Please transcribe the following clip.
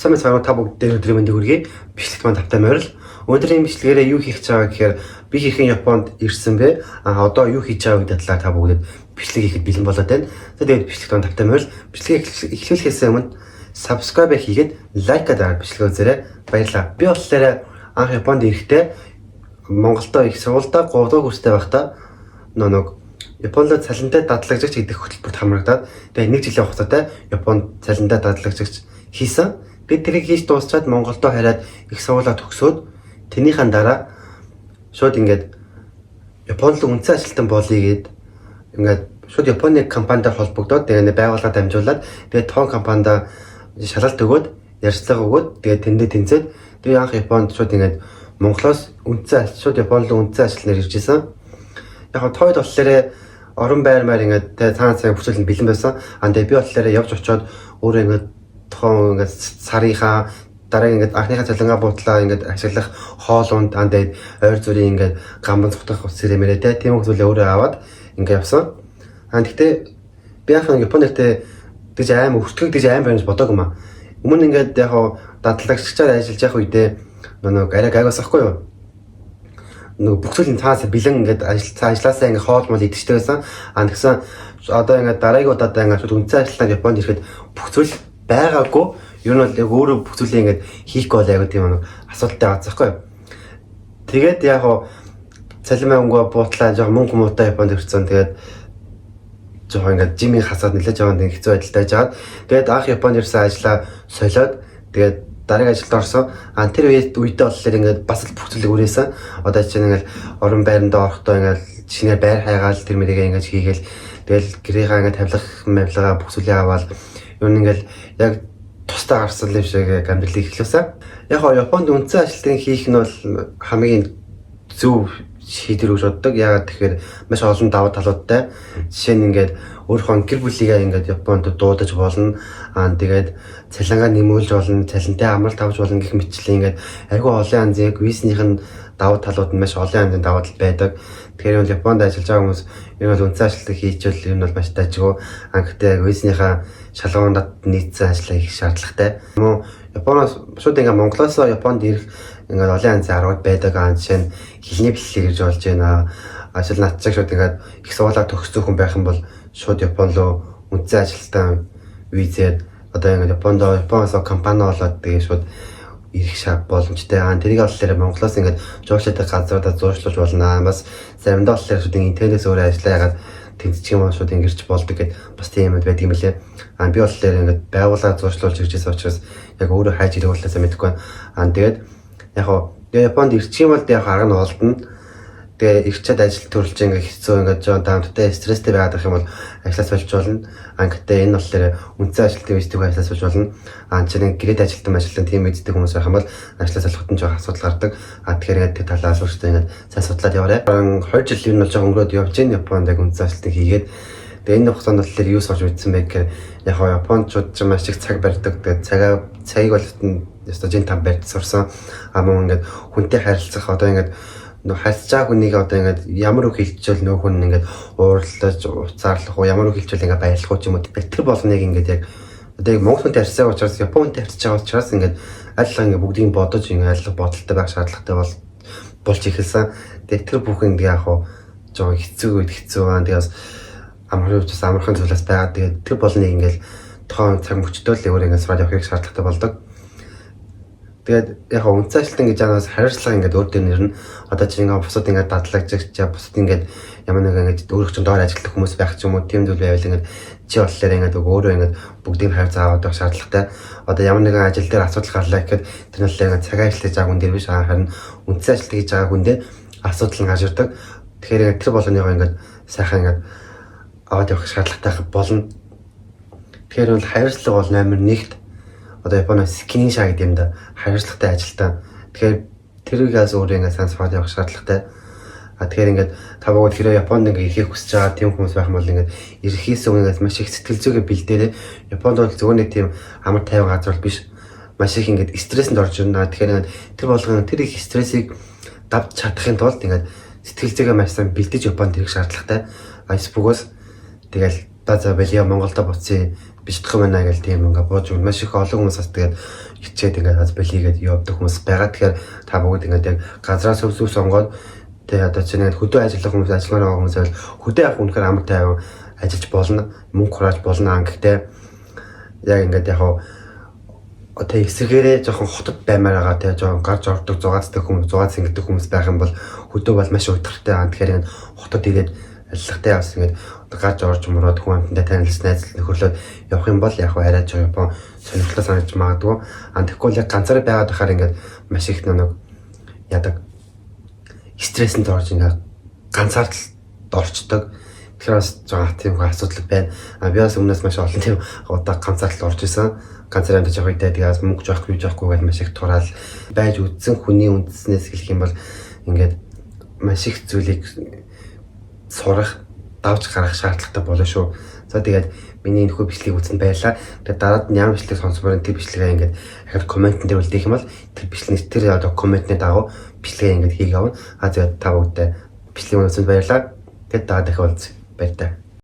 Сайн мэцхан та бүгдээ өдрийн мэндийг хүргэе. Бичлэгт маань тавтай морил. Өнөөдрийн бичлэгээрээ юу хийх гэж байгаа гэхээр би хэрхэн Японд ирсэн бэ? Одоо юу хийж байгаа гэдэг талаар та бүгдэд бичлэг хийхэд бэлэн болоод байна. Тэгээд бичлэгт маань тавтай морил. Бичлэгийг эхлүүлэхээс өмнө subscribe хийгээд лайк дараад бичлэгээ үзээрэй. Баярлалаа. Би болохоор анх Японд ирэхдээ Монголдо их сургуультай 3 дугаар курстай байхдаа нэг Японд цалинтай дадлагжигч гэдэг хөтөлбөрт хамрагдаад тэгээд 1 жилийн хугацаатай Японд цалинтай дадлагжигч хийсэн. Бид тэрийг хийж дуусчаад Монголдо хараад их сургуулаа төгсөөд тэрнийхэн дараа шууд ингээд Японд л үнцэн ажилтан болъё гэд ингээд шууд Японы компанитай холбогдоод тэгээд байгууллага дамжуулаад тэгээд тоон компанид шалгалт өгөөд ярьцлага өгөөд тэгээд тэндээ тэнцээд тэгээд анх Японд шууд ингээд Монголоос үнцэн шууд Японд л үнцэн ажилтнаар ирж исэн. Яг тойд болохоор орон байрмаар ингээд цаана цагаан бүсэлд бэлэн байсан. Тэгээд би болохоор явж очиод өөрөө ингээд тоон ингээд сарынхаа дараа ингээд анхныхаа цалингаа буудлаа ингээд ашиглах хоолунд тэгээд ойр зүрийн ингээд гамбан цутгах ус сэрэмэрээ тийм зүйлээ өөрөө аваад ингээд явсан. Гэхдээ би анх Японд тэгж аим өртгөх тэгж аим байж бодоагүй маа. Өмнө ингээд яг дадлагчаар ажиллаж явах үедээ нэг арай гайгаас ахгүй юу? Нэг бүх зүйлийн цаас бэлэн ингээд ажилласаа ингээд хоол мол идчихтэй байсан. Тэгсэн одоо ингээд дараагийн удаа ингээд үнцэн ажиллаад Японд ирэхэд бүх зүйл байгаагүй. Юу нь бол яг өөрөө бүх зүйлээ ингээд хийхгүй бол яг тийм нэг асуудалтай байгаа байхгүй. Тэгээд яг цалин мөнгө буутлаа жоо мөнгө муутай Японд ирсэн. Тэгээд жоо ингээд жимийн хасаад нэлээд жоо нэг хэцүү байдалтай байжгаад тэгээд анх Японд ирсэн ажлаа солиод тэгээд дараагийн ажилд орсон. Тэр үедээ болохоор ингээд бас л бүх зүйлийг үрээсэн. Одоо чинь ингээд орон байранда орохдоо ингээд шинээр байр хайгаал тэр мэрийгээ ингээд хийгээл тэгэл гэрээгаа ингээд тавилга бүх зүйлээ аваад юу нэгэл яг тустай гарсан л шиг амьдралыг эхлүүлсэн. Яг Японд үнцэн ажилтны хийх нь бол хамгийн зөв шийдвэр гэж боддог. Яагаад тэгэхээр маш олон давуу талуудтай. Жишээ нь ингээд өөрийнхөө гэр бүлийгээ ингээд Японд дуудаж болно. Тэгээд цалингаа нэмүүлж болно, цалинтай амралт авч болно гэх мэтчлэн ингээд айгүй олон янзын визнийх нь давуу талууд нь маш олон янзын давуу тал байдаг. Тэгэхээр бол Японд ажиллаж байгаа хүмүүс энэ бол үнцэн ажилтныг хийчихвэл энэ бол маш дайжгүй. Гэхдээ визнийхаа шалгуундад нийцсэн ажлаа хийх шаардлагатай. Мөн Японоос шууд ингээд Монголоос Японд ирэх ингээд олон янзын аргууд байдаг. Жишээ нь хэлний бэлтгэл гэж болж байна. Ажил натчаг шууд ингээд их сургуулаа төгссөн хүн байх юм бол шууд Японд руу үнцэн ажилтан визээр одоо ингээд Японоос компани болоод тэгээ шууд ирэх шаард боломжтой. Тэрийг болохоор Монголоос ингээд жуулчдын газруудаа зуршлуулж болно. Бас заримдаа болохоор шууд интернетээс өөрөө ажиллаа ягаад тэнцчих юм шууд ингэрч болдог гэд бас тийм юм байдаг юм лээ. Би болохоор ингээд байгууллага зуршлуулж иржсэн учраас яг өөрөө хайж ирэх болоосаа мэдэхгүй байна. Тэгээд яг Японд ирчих юм бол яг арга нь олдно. Тэгээ ирчээд ажил төрүүлж ингээд хэцүү ингээд жоо даамттай стресстэй байгаад байх юм бол ажлаас болж болно. Гэхдээ энэ болохоор үнцэн ажилтны визтэй ажлаас болж болно. Чинь гэрээд ажилтан тийм визтэй хүмүүс байх юм бол ажлаас олоход нь жоо асуудал гардаг. Тэгэхээр тэр талаас өөртөө ингээд сайн судлаад яваарай. 2 жил юу нь бол жоо өнгөрөөд явж гин Японд яг үнцэн ажилтныг хийгээд тэгээ энэ хугацаанд болохоор юу сорж мэдсэн бэ гэхээр яг Япончууд ч маш их цаг барьдаг. Тэгээ цагийг бол өстой жин там барьж сурсан. Мөн ингээд хүнтэй харилцах одоо ингээд харьцаж байгаа хүнийг одоо ингээд ямар үг хэлчихвэл нөх хүн ингээд уурлаж уцаарлах уу ямар үг хэлчихвэл ингээд баярлах уу ч юм уу тэр болгоныг ингээд яг одоо яг Монгол хүнтэй харьцаж байгаа учраас Японд харьцаж байгаа учраас ингээд аль ингээд бүгдийг бодож ингээд аль бодолтой байх шаардлагатай болж эхэлсэн. Тэгээд тэр бүхэнд яг жоо хэцүү үед хэцүү байна. Тэгээс амархан зүйлээс байгаа. Тэгээд тэр болныг ингээд тоон цаг мөчтөө л өөрөө ингээд сураад явахыг шаардлагатай болдог. Тэгээд яг үнцэн ажилтан гэж яанаас хариуцлага ингээд өөр дээр нэрнэ. Одоо чинь ингээд бусад ингээд дадлагжигч бусад ингээд ямар нэг ингээд өөрөөх чинь доор ажиллах хүмүүс байх ч юм уу тийм зүйл байвал ингээд чи болохоор ингээд өөрөө ингээд бүгдийг хайр цаа авах шаардлагатай. Одоо ямар нэгэн ажил дээр асуудал гарлаа гэхэд тэр нь л ингээд цагаа ажиллаж байгаа хүн дээр биш харин үнцэн ажилт хийж байгаа хүн дээр асуудал нь гарч ирдэг. Тэгэхээр тэр болгоныгоо ингээд сайхан ингээд аваад явах шаардлагатай болно. Тэгэхээр бол хариуцлага бол номер 1-т одоо Японоос скининг шаа гэдэг юм да хариуцлагатай ажилтан. Тэгэхээр тэрүүгээс өөрөө ингээд сайн сураад явах шаардлагатай. Тэгэхээр ингээд та бүгд хэрэг Японд ингээд ирэхийг хүсэж байгаа тийм хүмүүс байх юм бол ингээд ирэхээс өмнө ингээд маш их сэтгэл зүйгээ бэлдээрэй. Японд бол зөвхөн нэг тийм амар тайван газар биш. Маш их ингээд стрессэнд орж ирнэ. Тэгэхээр тэр болгон тэр их стрессийг давж чадахын тулд ингээд сэтгэл зүйгээ маш сайн бэлдэж Японд ирэх шаардлагатай. Айс бүгөөс тэгэл за Монголдо буцъя. бичдэх юм байна гэл тийм ингээ бууж маш их олон хүмүүс бас тэгээд ичээд ингээ аз балигээд явдаг хүмүүс байгаа. Тэгэхээр та бүгд ингээ яг газраас өвсөв сонгоод тэгээд одоо чинь хөдөө ажиллах хүмүүс ажилламаар байгаа хүмүүс бол хөдөө явах үнэхээр амар тайван ажиллаж болно, мөнгө хурааж болно. Гэхдээ яг ингээд яг одоо эсрэгээрээ жоохон хотод баймаар байгаа те жоохон гарч ордог зугаацдаг хүмүүс, зугаац ингэдэг хүмүүс байх юм бол хөдөө бол маш удиртай. Тэгэхээр энэ хотод ирээд ажиллахтай бас ингээд гарч орж мөрөөд хүн амттай танилцсан найзлал нөхөрлөд явах юм бол яг арай жоо Япон сонирхолтой санагдаж магадгүй. Тэгэхгүй яг ганцаараа байгаад байхаар ингээд маш их нэг ядаг стрессэнд орж ингээд ганцаардалд орчдөг. Тэгэхээр бас жоо тийм асуудал байна. Би бас өмнөөс маш олон тийм удаа ганцаардалд орж исэн. Ганцаар амьдарч явах үед тэгээс мөнгө жоох гэж яахгүй гэж маш их тураал байж үдсэн хүний үндснээс хэлэх юм бол ингээд маш их зүйлийг сурах, давж гарах шаардлагатай болно шүү. За тэгээд миний нөхөө бичлэгийг үзсэн байлаа. Тэгээд дараад нь ямар бичлэг сонсомоор тэр бичлэгээ ингээд ахад комментэн дээр үлдээх юм бол тэр бичлэг тэр одоо комментний дагуу бичлэгээ ингээд хийх явна. Тэгээд та бүгдээ бичлэгийг үзсэнд баярлалаа. Тэгээд дараа дахин уулзъя. Баярлалаа.